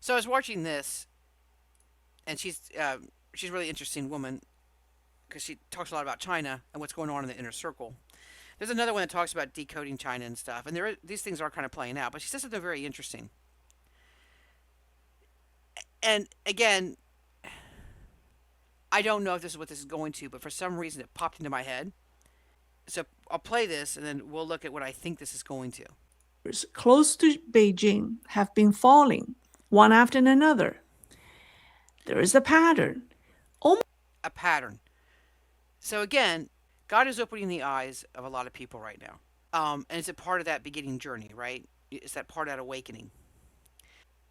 So I was watching this, and she's a really interesting woman because she talks a lot about China and what's going on in the inner circle. There's another one that talks about decoding China and stuff, and these things are kind of playing out. But she says something very interesting. And again, I don't know if this is what this is going to, but for some reason it popped into my head. So I'll play this, and then we'll look at what I think this is going to. close to Beijing have been falling one after another. There is a pattern. Almost A pattern. So again, God is opening the eyes of a lot of people right now. And it's a part of that beginning journey, right? It's that part of that awakening.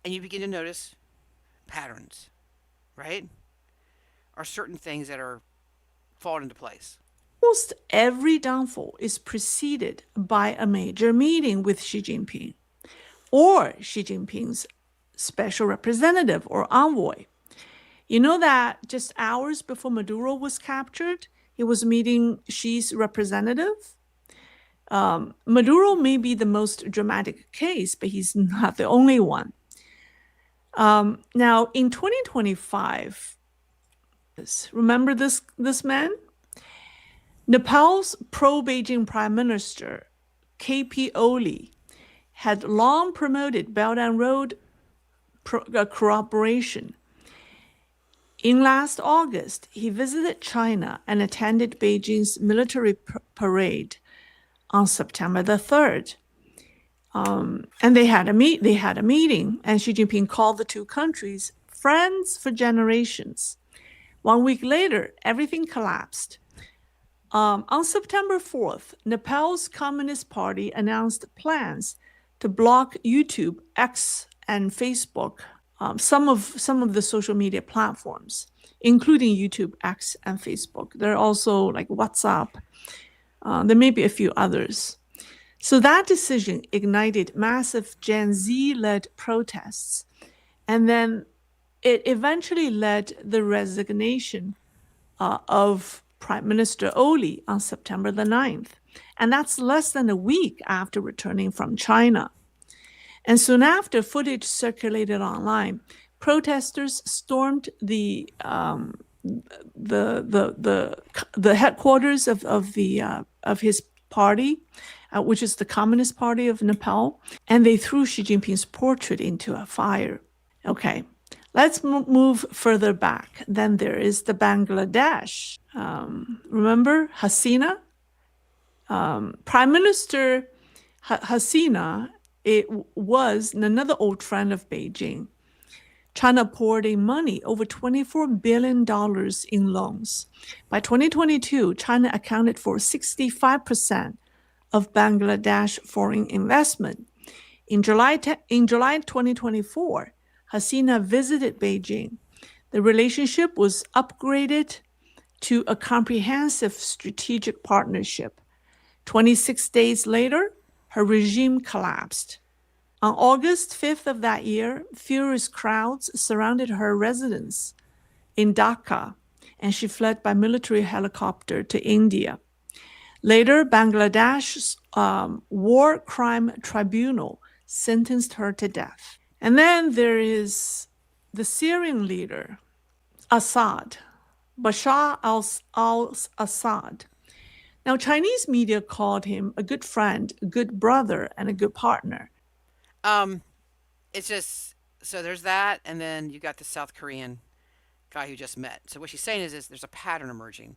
And you begin to notice patterns, right? Are certain things that are falling into place. every downfall is preceded by a major meeting with Xi Jinping or Xi Jinping's special representative or envoy. You know that just hours before Maduro was captured, he was meeting Xi's representative. Maduro may be the most dramatic case, but he's not the only one. Now, in 2025, remember this man? Nepal's pro-Beijing Prime Minister KP Oli had long promoted Belt and Road cooperation. In last August, he visited China and attended Beijing's military parade on September the 3rd. And they had a meeting, and Xi Jinping called the two countries friends for generations. 1 week later, everything collapsed. On September 4th, Nepal's Communist Party announced plans to block YouTube, X, and Facebook, some of the social media platforms, including YouTube, X, and Facebook. There are also like WhatsApp. There may be a few others. So that decision ignited massive Gen Z-led protests, and then it eventually led the resignation of Prime Minister Oli on September the 9th. And that's less than a week after returning from China. And soon after, footage circulated online. Protesters stormed the headquarters of his party, which is the Communist Party of Nepal, and they threw Xi Jinping's portrait into a fire. Okay, let's move further back. Then there is the Bangladesh. Remember Hasina? Prime Minister Hasina, it was another old friend of Beijing. China poured in money, over $24 billion in loans. By 2022, China accounted for 65% of Bangladesh foreign investment. In July 2024, Hasina visited Beijing. The relationship was upgraded to a comprehensive strategic partnership. 26 days later, her regime collapsed. On August 5th of that year, furious crowds surrounded her residence in Dhaka, and she fled by military helicopter to India. Later, Bangladesh's War Crime Tribunal sentenced her to death. And then there is the Syrian leader, Assad, Bashar al-Assad. Now, Chinese media called him a good friend, a good brother, and a good partner. Um, it's just so there's that, and then you got the South Korean guy who just met. So what she's saying is there's a pattern emerging,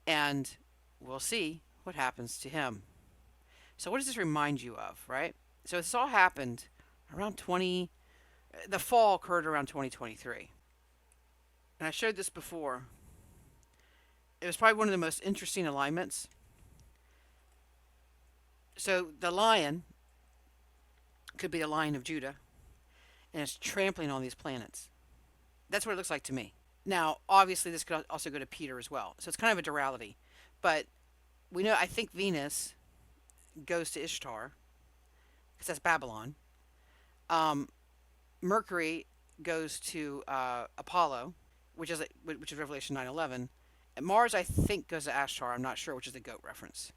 and we'll see what happens to him. So what does this remind you of, right? So this all happened around 20. The fall occurred around 2023, and I showed this before. It was probably one of the most interesting alignments. So the lion could be a lion of Judah, and it's trampling on these planets. That's what it looks like to me. Now, obviously, this could also go to Peter as well. So it's kind of a duality. But we know, I think Venus goes to Ishtar, because that's Babylon. Um, Mercury goes to Apollo, which is Revelation 9:11. And Mars, I think, goes to Ashtar. I'm not sure, which is the goat reference.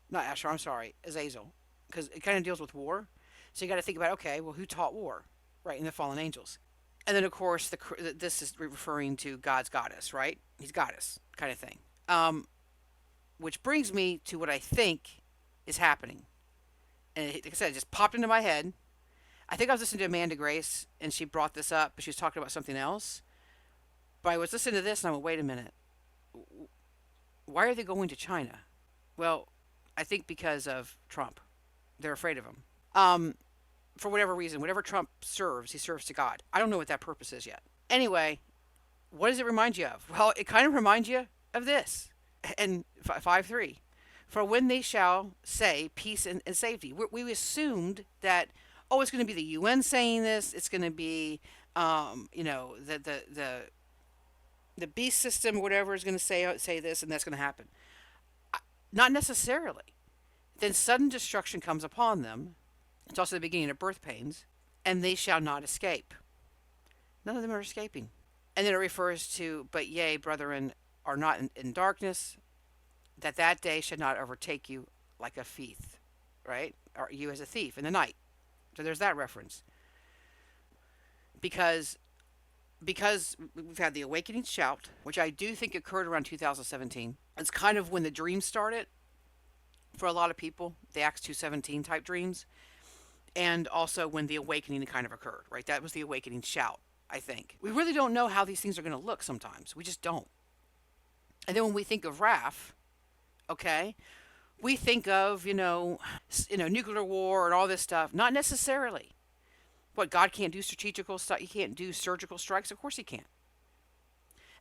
Not Ashtar, I'm sorry, Azazel. Because it kind of deals with war. So you got to think about, okay, well, who taught war? Right, in the fallen angels. And then, of course, this is referring to God's goddess, right? He's goddess kind of thing. Um, which brings me to what I think is happening. And like I said, it just popped into my head. I think I was listening to Amanda Grace, and she brought this up, but she was talking about something else. But I was listening to this, and I went, wait a minute. Why are they going to China? Well, I think because of Trump. They're afraid of him. For whatever reason, whatever Trump serves, he serves to God. I don't know what that purpose is yet. Anyway, what does it remind you of? Well, it kind of reminds you of this. And 5:3. For when they shall say peace and safety. We assumed that, oh, it's going to be the UN saying this. It's going to be, the beast system, whatever, is going to say this, and that's going to happen. Not necessarily. Then sudden destruction comes upon them. It's also the beginning of birth pains, and they shall not escape. None of them are escaping. And then it refers to, but ye, brethren, are not in darkness, that day should not overtake you like a thief, right? Or you as a thief in the night. So there's that reference. Because we've had the awakening shout, which I do think occurred around 2017. It's kind of when the dreams started for a lot of people, the Acts 2:17 type dreams, and also when the awakening kind of occurred, right? That was the awakening shout, I think. We really don't know how these things are going to look sometimes. We just don't. And then when we think of wrath, okay, we think of, nuclear war and all this stuff. Not necessarily. What, God can't do strategical stuff? He can't do surgical strikes? Of course he can.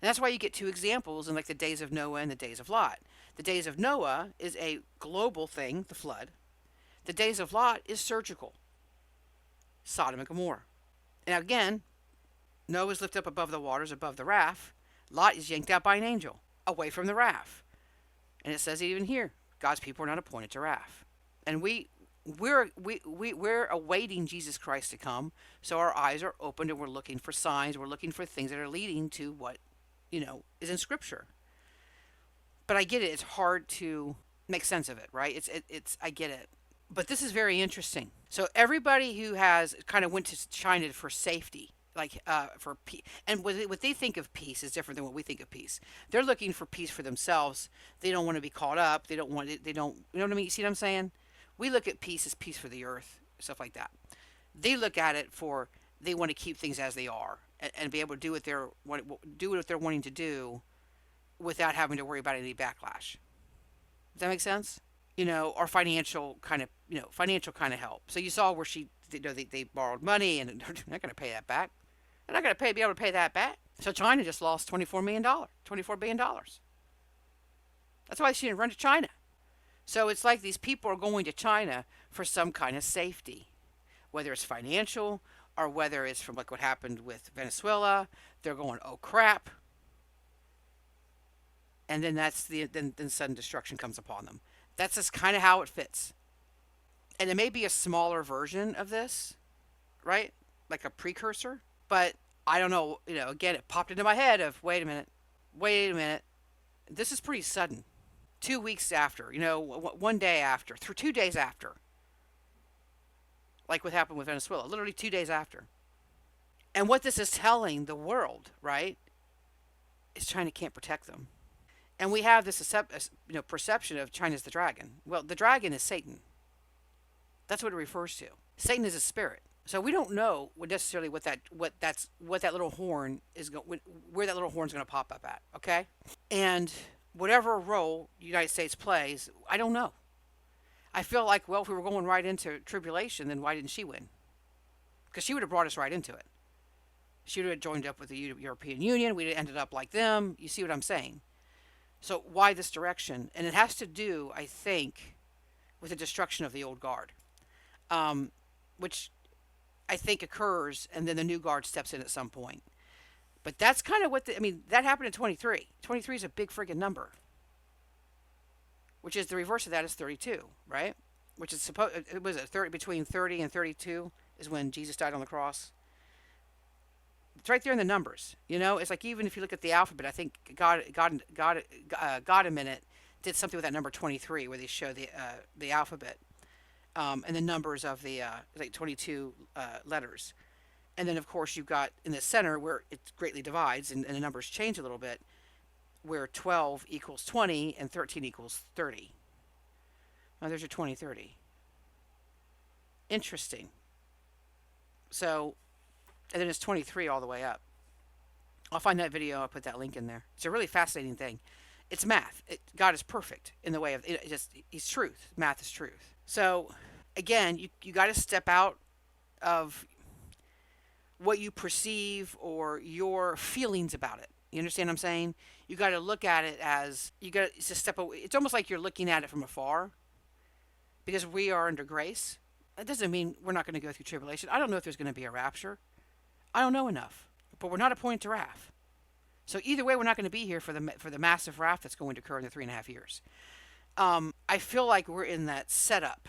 And that's why you get two examples in like the days of Noah and the days of Lot. The days of Noah is a global thing, the flood. The days of Lot is surgical, Sodom and Gomorrah. And again, Noah is lifted up above the waters, above the raft. Lot is yanked out by an angel, away from the raft. And it says even here, God's people are not appointed to wrath. And we're awaiting Jesus Christ to come, so our eyes are opened and we're looking for signs. We're looking for things that are leading to what is in Scripture. But I get it; it's hard to make sense of it, right? It's I get it, but this is very interesting. So everybody who has kind of went to China for safety, like for peace, and what they think of peace is different than what we think of peace. They're looking for peace for themselves. They don't want to be caught up. They don't want it. They don't. You know what I mean? You see what I'm saying? We look at peace as peace for the earth, stuff like that. They look at it for they want to keep things as they are and be able to do what they're wanting to do without having to worry about any backlash. Does that make sense? Or financial kind of help. So you saw where they borrowed money and they're not going to pay that back. They're not going to be able to pay that back. So China just lost $24 billion. That's why she didn't run to China. So it's like these people are going to China for some kind of safety, whether it's financial or whether it's from like what happened with Venezuela. They're going, oh crap. And then then sudden destruction comes upon them. That's just kind of how it fits. And it may be a smaller version of this, right? Like a precursor. But I don't know, again, it popped into my head of, wait a minute. This is pretty sudden. 2 weeks after, one day after, through 2 days after. Like what happened with Venezuela, literally 2 days after. And what this is telling the world, right, is China can't protect them. And we have this perception of China's the dragon. Well, the dragon is Satan. That's what it refers to. Satan is a spirit. So we don't know necessarily what that little horn is where that little horn is going to pop up at. Okay, and whatever role the United States plays, I don't know. I feel like, well, if we were going right into tribulation, then why didn't she win? Because she would have brought us right into it. She would have joined up with the European Union. We'd have ended up like them. You see what I'm saying? So why this direction? And it has to do, I think, with the destruction of the old guard, which I think occurs, and then the new guard steps in at some point. But that's kind of that happened in 23. 23 is a big friggin' number, which is the reverse of that is 32, right? Which is it was between 30 and 32 is when Jesus died on the cross. It's right there in the numbers. It's like even if you look at the alphabet, I think God a minute did something with that number 23 where they show the alphabet and the numbers of the like 22 letters. And then, of course, you've got in the center where it greatly divides and the numbers change a little bit, where 12 equals 20 and 13 equals 30. Now, there's your 20, 30. Interesting. So, and then it's 23 all the way up. I'll find that video. I'll put that link in there. It's a really fascinating thing. It's math. God is perfect in the way of it. Just He's truth. Math is truth. So, again, you got to step out of what you perceive or your feelings about it. You understand what I'm saying? You got to look at it as you got to step away. It's almost like you're looking at it from afar because we are under grace. That doesn't mean we're not going to go through tribulation. I don't know if there's going to be a rapture. I don't know enough, but we're not appointed to wrath. So either way, we're not going to be here for the massive wrath that's going to occur in the 3.5 years. I feel like we're in that setup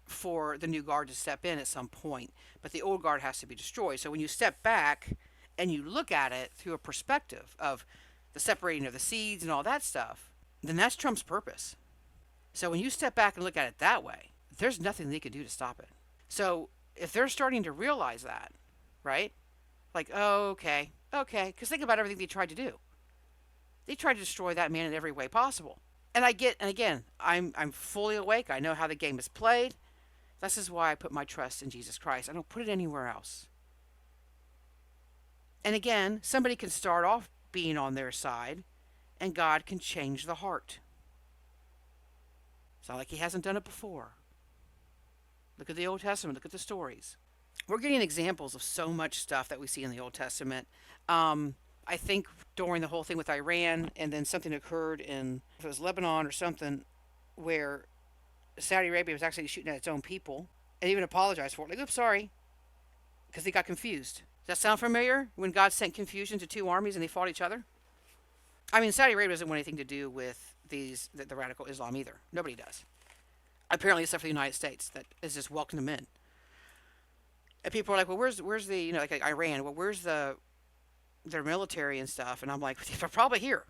for the new guard to step in at some point, but the old guard has to be destroyed. So when you step back and you look at it through a perspective of the separating of the seeds and all that stuff, then that's Trump's purpose. So when you step back and look at it that way, there's nothing they can do to stop it. So if they're starting to realize that, right? Like, oh, okay, because think about everything they tried to do. They tried to destroy that man in every way possible. And again, I'm fully awake. I know how the game is played. This is why I put my trust in Jesus Christ. I don't put it anywhere else. And again, somebody can start off being on their side, and God can change the heart. It's not like He hasn't done it before. Look at the Old Testament. Look at the stories. We're getting examples of so much stuff that we see in the Old Testament. I think during the whole thing with Iran, and then something occurred in, if it was Lebanon or something, where Saudi Arabia was actually shooting at its own people and even apologized for it. Like, oops, sorry, because they got confused. Does that sound familiar? When God sent confusion to two armies and they fought each other? I mean, Saudi Arabia doesn't want anything to do with the radical Islam either. Nobody does. Apparently, except for the United States, that is just welcoming them in. And people are like, well, where's the, like Iran, well, where's their military and stuff? And I'm like, they're probably here.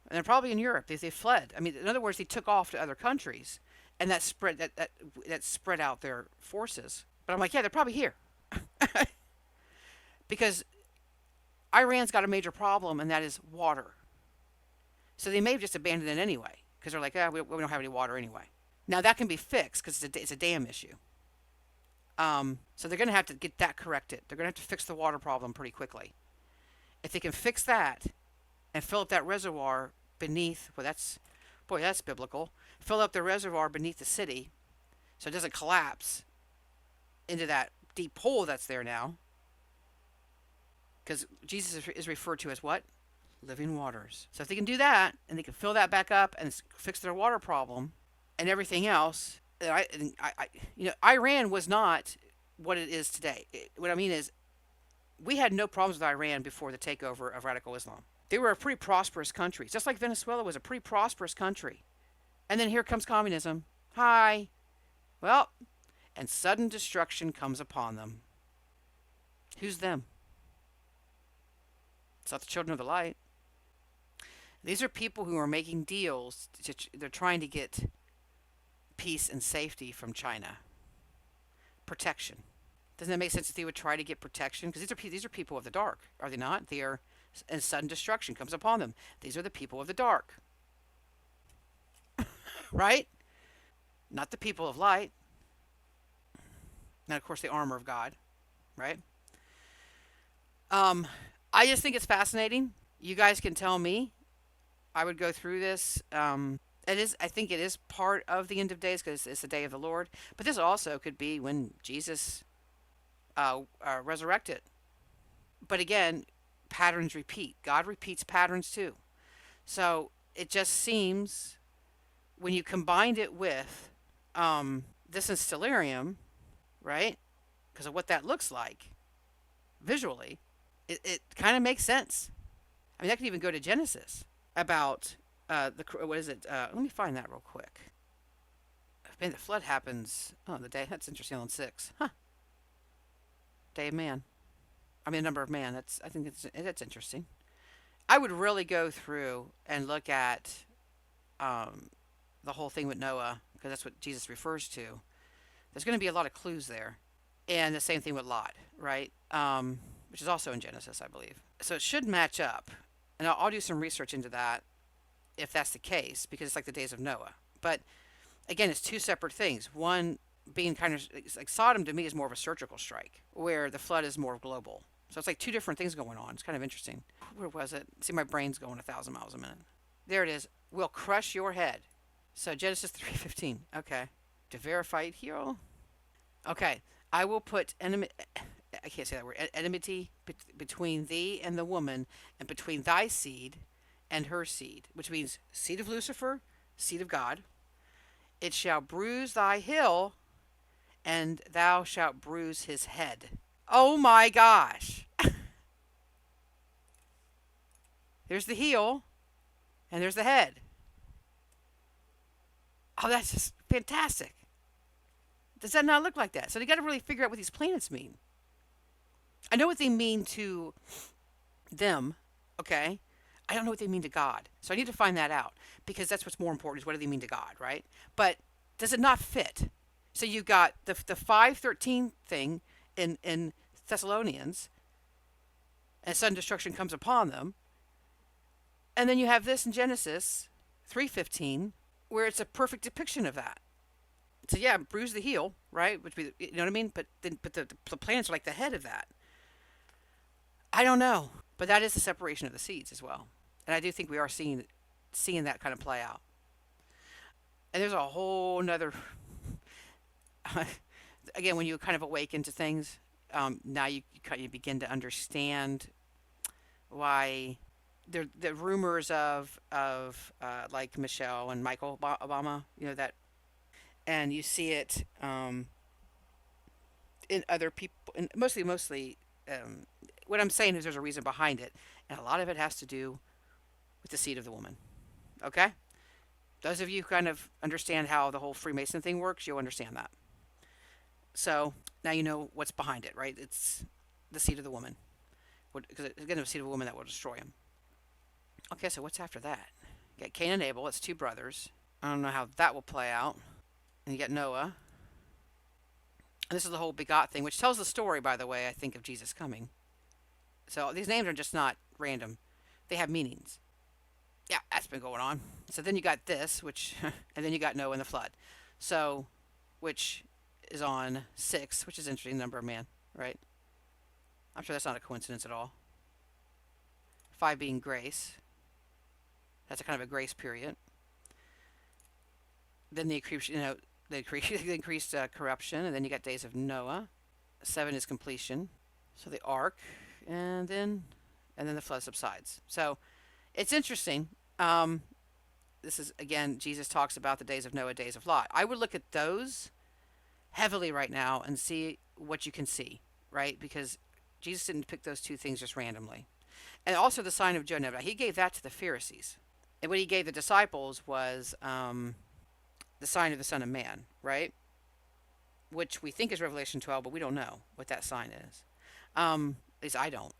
And they're probably in Europe. They fled. I mean, in other words, they took off to other countries. And that spread out their forces. But I'm like, yeah, they're probably here. Because Iran's got a major problem, and that is water. So they may have just abandoned it anyway. Because they're like, we don't have any water anyway. Now, that can be fixed because it's a dam issue. So they're going to have to get that corrected. They're going to have to fix the water problem pretty quickly. If they can fix that and fill up that reservoir beneath, that's biblical. Fill up the reservoir beneath the city so it doesn't collapse into that deep hole that's there now. Because Jesus is referred to as what? Living waters. So if they can do that and they can fill that back up and fix their water problem and everything else, Iran was not what it is today. What I mean is, we had no problems with Iran before the takeover of radical Islam. They were a pretty prosperous country, just like Venezuela was a pretty prosperous country. And then here comes communism. Hi. Well, and sudden destruction comes upon them. Who's them? It's not the children of the light. These are people who are making deals. They're trying to get peace and safety from China. Protection. Doesn't that make sense that they would try to get protection? Because these are people of the dark, are they not? And sudden destruction comes upon them. These are the people of the dark. Right? Not the people of light. And of course the armor of God. Right? I just think it's fascinating. You guys can tell me. I would go through this. I think it is part of the end of days because it's the day of the Lord. But this also could be when Jesus resurrected. But again, patterns repeat. God repeats patterns too. So it just seems when you combined it with this in Stellarium, right? Because of what that looks like visually, it kind of makes sense. I mean, that could even go to Genesis about what is it? Let me find that real quick. Man, the flood happens. Oh, the day. That's interesting on 6. Huh. Day of man. I mean, the number of man. I think that's interesting. I would really go through and look at the whole thing with Noah because that's what Jesus refers to. There's going to be a lot of clues there. And the same thing with Lot, right? Which is also in Genesis, I believe. So it should match up. And I'll do some research into that if that's the case, because it's like the days of Noah. But again, it's two separate things. One being kind of it's like Sodom to me is more of a surgical strike, where the flood is more global. So it's like two different things going on. It's kind of interesting. Where was it? See, my brain's going 1,000 miles a minute. There it is. Will crush your head. So Genesis 3:15. Okay. To verify it here. Okay. I will put enemy. I can't say that word. Enmity between thee and the woman, and between thy seed and her seed, which means seed of Lucifer, seed of God. It shall bruise thy heel, and thou shalt bruise his head. Oh my gosh. There's the heel, and there's the head. Oh, that's just fantastic. Does that not look like that? So you got to really figure out what these planets mean. I know what they mean to them, okay? I don't know what they mean to God. So I need to find that out because that's what's more important is what do they mean to God, right? But does it not fit? So you've got the 5:13 thing in Thessalonians, and sudden destruction comes upon them. And then you have this in Genesis 3:15 where it's a perfect depiction of that. So yeah, bruise the heel, right? Which be, you know what I mean? But the planets are like the head of that. I don't know, but that is the separation of the seeds as well, and I do think we are seeing that kind of play out. And there's a whole nother again when you kind of awaken to things, now you kind of begin to understand why the rumors of like Michelle and Michael Obama, you know that, and you see it in other people, and mostly. Um, what I'm saying is there's a reason behind it, and a lot of it has to do with the seed of the woman. Okay, those of you who kind of understand how the whole Freemason thing works, you'll understand that. So now you know what's behind it, right? It's the seed of the woman, because again, the seed of a woman that will destroy him. Okay, so what's after that? You got Cain and Abel. It's two brothers. I don't know how that will play out. And you got Noah. And this is the whole begot thing, which tells the story, by the way, I think, of Jesus coming. So these names are just not random. They have meanings. Yeah, that's been going on. So then you got this, which, and then you got Noah and the flood. So, which is on 6, which is interesting, number of man, right? I'm sure that's not a coincidence at all. 5 being grace. That's a kind of a grace period. Then the the increased corruption, and then you got days of Noah. 7 is completion. So the ark, and then the flood subsides. So it's interesting. This is again, Jesus talks about the days of Noah, days of Lot. I would look at those heavily right now and see what you can see, right? Because Jesus didn't pick those two things just randomly. And also the sign of Jonah. He gave that to the Pharisees. And what he gave the disciples was the sign of the Son of Man, right? Which we think is Revelation 12, but we don't know what that sign is. At least I don't.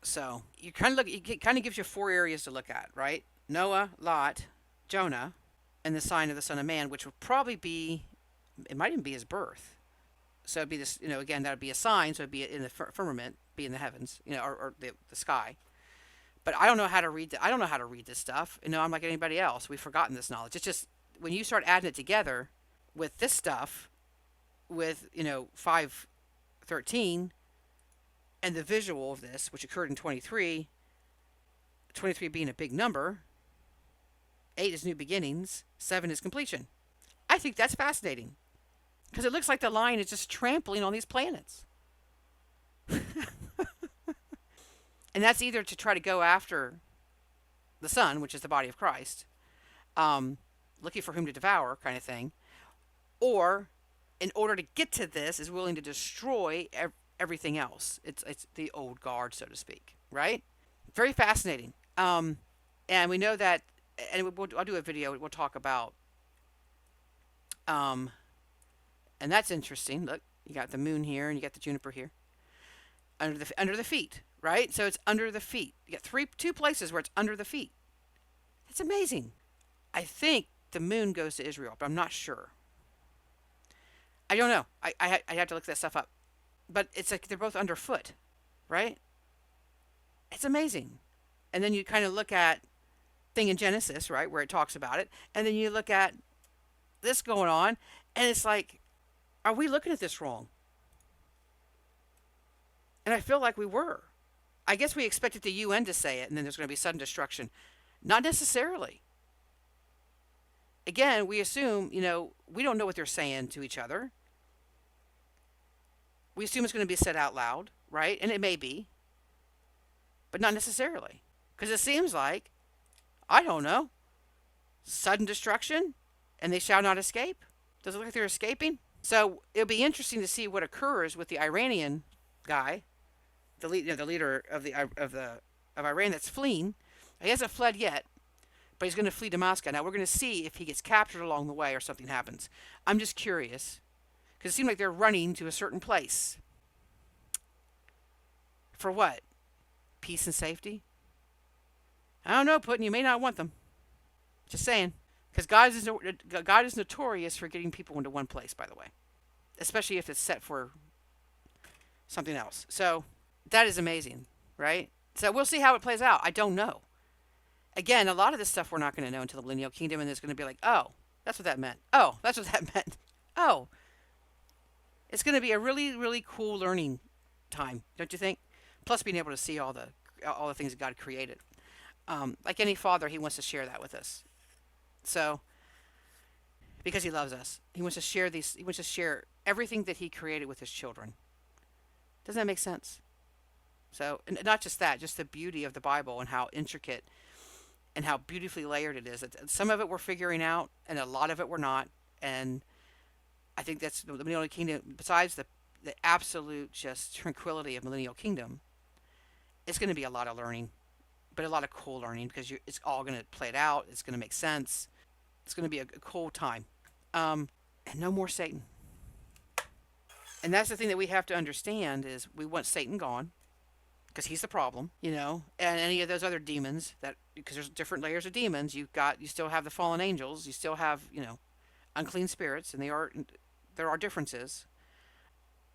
So you kind of look. It kind of gives you 4 areas to look at, right? Noah, Lot, Jonah, and the sign of the Son of Man, which would probably be. It might even be his birth. So it'd be this. You know, again, that would be a sign. So it'd be in the firmament, be in the heavens. You know, or the sky. But I don't know how to read. I don't know how to read this stuff. You know, I'm like anybody else. We've forgotten this knowledge. It's just when you start adding it together with this stuff, with 5:13, and the visual of this, which occurred in 23, 23 being a big number, 8 is new beginnings, 7 is completion. I think that's fascinating because it looks like the line is just trampling on these planets. And that's either to try to go after the sun, which is the body of Christ, looking for whom to devour kind of thing, or in order to get to this is willing to destroy everything else. It's the old guard, so to speak, right? Very fascinating. And we know that, and I'll do a video. We'll talk about, and that's interesting. Look, you got the moon here, and you got the juniper here, under the feet, right? So it's under the feet. You got 2 places where it's under the feet. It's amazing. I think the moon goes to Israel, but I'm not sure. I don't know. I have to look that stuff up. but it's like they're both underfoot, right? It's amazing. And then you kind of look at thing in Genesis, right, where it talks about it, and then you look at this going on, and it's like, are we looking at this wrong? And I feel like we were. I guess we expected the UN to say it, and then there's going to be sudden destruction. Not necessarily. Again, we assume, we don't know what they're saying to each other. We assume it's going to be said out loud, right? And it may be, but not necessarily. Because it seems like, I don't know, sudden destruction, and they shall not escape. Does it look like they're escaping? So it'll be interesting to see what occurs with the Iranian guy, the leader of Iran that's fleeing. He hasn't fled yet, but he's going to flee to Moscow. Now we're going to see if he gets captured along the way or something happens. I'm just curious because it seems like they're running to a certain place. For what? Peace and safety? I don't know, Putin. You may not want them. Just saying. Because God is notorious for getting people into one place, by the way, especially if it's set for something else. So that is amazing, right? So we'll see how it plays out. I don't know. Again, a lot of this stuff we're not going to know until the Millennial Kingdom, and it's going to be like, oh, that's what that meant. Oh, that's what that meant. Oh, it's going to be a really, really cool learning time, don't you think? Plus, being able to see all the things that God created. Like any father, he wants to share that with us. So, because he loves us, he wants to share these. He wants to share everything that he created with his children. Doesn't that make sense? So, and not just that, just the beauty of the Bible and how intricate and how beautifully layered it is. Some of it we're figuring out, and a lot of it we're not. And I think that's the Millennial Kingdom. Besides the absolute just tranquility of Millennial Kingdom, it's going to be a lot of learning, but a lot of cool learning because it's all going to play it out. It's going to make sense. It's going to be a cool time. And no more Satan. And that's the thing that we have to understand is we want Satan gone because he's the problem, and any of those other demons because there's different layers of demons. You still have the fallen angels. You still have, unclean spirits, and there are differences.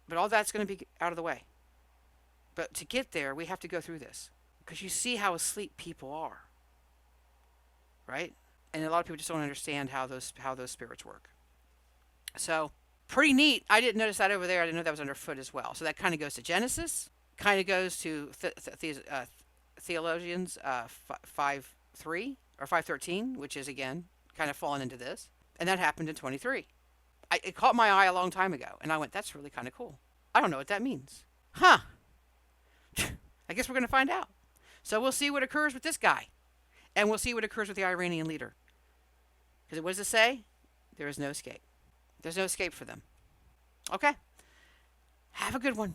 But all that's going to be out of the way. But to get there, we have to go through this because you see how asleep people are, right? And a lot of people just don't understand how those spirits work. So pretty neat. I didn't notice that over there. I didn't know that was underfoot as well. So that kind of goes to Genesis. Kind of goes to Theologians 5:3 or 5:13, which is again kind of falling into this. And that happened in 23. It caught my eye a long time ago, and I went, "That's really kind of cool." I don't know what that means, huh? I guess we're going to find out. So we'll see what occurs with this guy, and we'll see what occurs with the Iranian leader. Because what does it say? There is no escape. There's no escape for them. Okay. Have a good one.